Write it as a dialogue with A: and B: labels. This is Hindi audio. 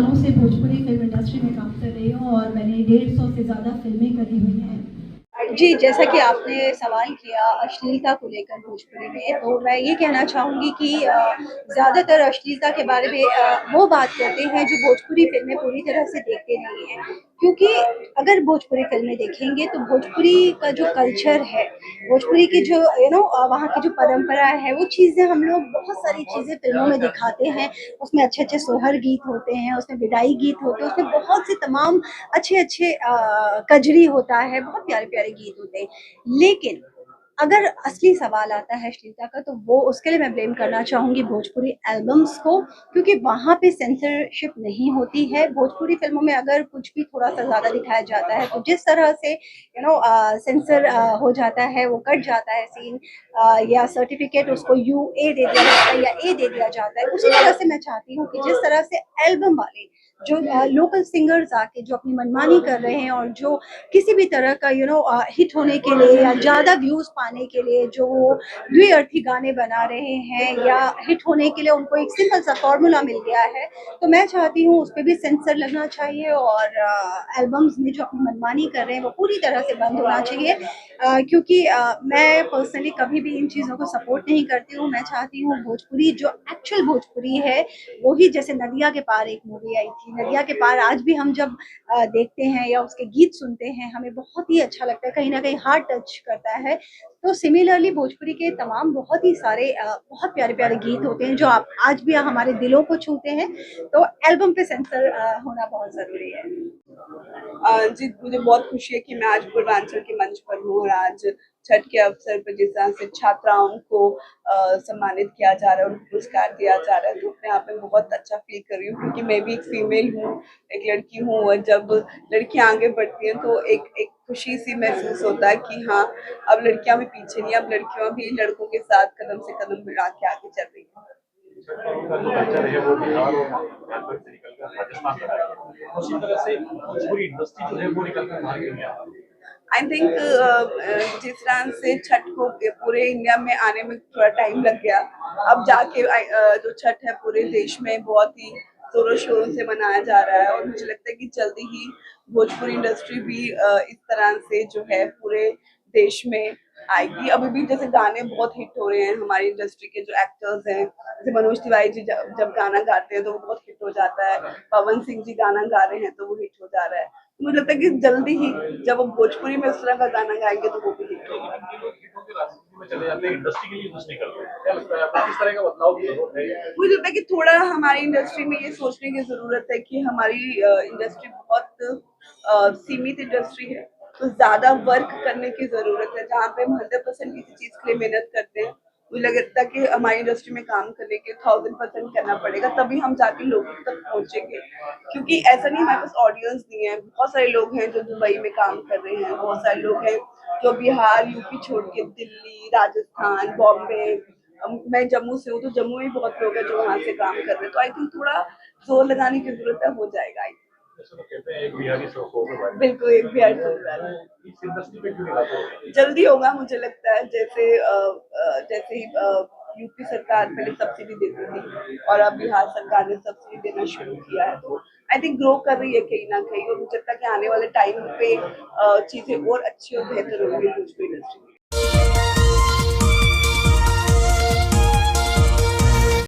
A: सालों से भोजपुरी फिल्म इंडस्ट्री में काम कर रही हूँ और मैंने 150 से ज़्यादा फिल्में करी हुई हैं।
B: जी, जैसा कि आपने सवाल किया अश्लीलता को लेकर भोजपुरी में, तो मैं ये कहना चाहूँगी कि ज़्यादातर अश्लीलता के बारे में वो बात करते हैं जो भोजपुरी फ़िल्में पूरी तरह से देखते नहीं हैं। क्योंकि अगर भोजपुरी फ़िल्में देखेंगे तो भोजपुरी का जो कल्चर है, भोजपुरी की जो वहाँ की जो परंपरा है, वो चीज़ें हम लोग बहुत सारी चीज़ें फ़िल्मों में दिखाते हैं। उसमें अच्छे-अच्छे सोहर गीत होते हैं, उसमें विदाई गीत होते हैं, उसमें बहुत से तमाम अच्छे-अच्छे कजरी होता है, बहुत प्यारे-प्यारे गीत होते हैं। लेकिन अगर असली सवाल आता है अश्लीलता का, तो वो उसके लिए मैं ब्लेम करना चाहूँगी भोजपुरी एल्बम्स को, क्योंकि वहाँ पे सेंसरशिप नहीं होती है। भोजपुरी फ़िल्मों में अगर कुछ भी थोड़ा-सा ज़्यादा दिखाया जाता है, तो जिस तरह से सेंसर हो जाता है, वो कट जाता है सीन, या सर्टिफ़िकेट उसको यूए दे दिया जाता है या ए दे दिया जाता है। उसी तरह से मैं चाहती हूँ कि जिस तरह से एल्बम वाले जो लोकल सिंगर्स आके जो अपनी मनमानी कर रहे हैं और जो किसी भी तरह का हिट होने के लिए या ज़्यादा व्यूज़ पाने के लिए जो वो द्विअर्थी गाने बना रहे हैं या हिट होने के लिए उनको एक सिंपल सा फॉर्मूला मिल गया है, तो मैं चाहती हूँ उस पे भी सेंसर लगना चाहिए और एल्बम्स में जो अपनी मनमानी कर रहे हैं वो पूरी तरह से बंद होना चाहिए। क्योंकि मैं पर्सनली कभी भी इन चीज़ों को सपोर्ट नहीं करती हूँ। मैं चाहती हूँ भोजपुरी जो एक्चुअल भोजपुरी है, वो ही जैसे नदिया के पार एक मूवी आई थी, नदिया के पार आज भी हम जब देखते हैं या उसके गीत सुनते हैं, हमें बहुत ही अच्छा लगता है, कहीं न कहीं हार्ट टच करता है। तो सिमिलरली भोजपुरी के तमाम बहुत ही सारे बहुत प्यारे-प्यारे गीत होते हैं जो आप आज भी हमारे दिलों को छूते हैं, तो एल्बम पे सेंसर होना बहुत ज़रूरी है।
C: जी, मुझे बहुत खुशी है कि मैं आज पूर्वांचल के मंच पर हूँ और आज छठ के अवसर पर जिस तरह से छात्राओं को सम्मानित किया जा रहा है, उनको पुरस्कार दिया जा रहा है, तो अपने आप में बहुत अच्छा फ़ील कर रही हूँ क्योंकि मैं भी एक फीमेल हूँ, एक लड़की हूँ और जब लड़कियाँ आगे बढ़ती हैं तो एक एक खुशी-सी महसूस होता है कि हाँ, अब लड़कियाँ भी पीछे नहीं, अब लड़कियाँ भी लड़कों के साथ कदम से कदम मिला के आगे चल रही हैं।
D: का जो कल्चर है वो बिहार और झारखंड से निकल कर राजस्थान तक आ गया। उसी तरह से भोजपुरी इंडस्ट्री जो है वो निकल कर बाहर क्यों नहीं आ रही?
C: आई थिंक जिस तरह से छठ को पूरे इंडिया में आने में थोड़ा टाइम लग गया, अब जाके जो छठ है पूरे देश में बहुत ही जोरों शोरों से मनाया जा रहा है और मुझे लगता है कि जल्दी ही भोजपुरी इंडस्ट्री भी इस तरह से जो है पूरे देश में आएगी। अभी भी जैसे गाने बहुत हिट हो रहे हैं, हमारी इंडस्ट्री के जो एक्टर्स हैं, जैसे मनोज तिवारी जी जब गाना गाते हैं तो वो बहुत हिट हो जाता है, पवन सिंह जी गाना गा रहे हैं तो वो हिट हो जा रहा है। तो मुझे लगता है कि जल्दी ही जब वो भोजपुरी में उस तरह का गाना गाएंगे तो वो भी हिट होगा।
D: लेकिन ये लोग हिटों के रास्ते में चले जाते हैं, इंडस्ट्री के लिए कुछ नहीं करते। क्या लगता है आपको किस तरह का बदलाव की जरूरत है?
C: मुझे लगता है कि थोड़ा हमारी इंडस्ट्री में ये सोचने की जरूरत है कि हमारी इंडस्ट्री बहुत सीमित इंडस्ट्री है, तो ज्यादा वर्क करने की जरूरत है। जहाँ पे हम 100% किसी चीज के लिए मेहनत करते हैं, मुझे लगता है कि हमारी इंडस्ट्री में काम करने के 1000% करना पड़ेगा, तभी हम जाके लोगों तक पहुंचेंगे। क्योंकि ऐसा नहीं हमारे पास ऑडियंस नहीं है, बहुत सारे लोग हैं जो दुबई में काम कर रहे हैं, बहुत सारे लोग हैं जो बिहार यूपी छोड़ के दिल्ली राजस्थान बॉम्बे, मैं जम्मू से हूँ तो जम्मू में बहुत लोग हैं जो वहाँ से काम कर रहे हैं, तो आई थिंक थोड़ा जोर लगाने की जरूरत है, हो जाएगा आई थिंक।
D: जैसे तो कहते हैं एक बिहारी 100 के बारे में।
C: बिल्कुल एक बिहार से
D: वो इस इंडस्ट्री पे क्यों नहीं लागू हो रही?
C: जल्दी होगा मुझे लगता है। जैसे ही यूपी सरकार पहले सब्सिडी देती थी और अब बिहार सरकार ने सब्सिडी देना शुरू किया है, तो आई थिंक ग्रो कर रही है कहीं ना कहीं और मुझे लगता है कि आने वाले टाइम पे चीजें और अच्छी और बेहतर होंगी भोजपुरी इंडस्ट्री।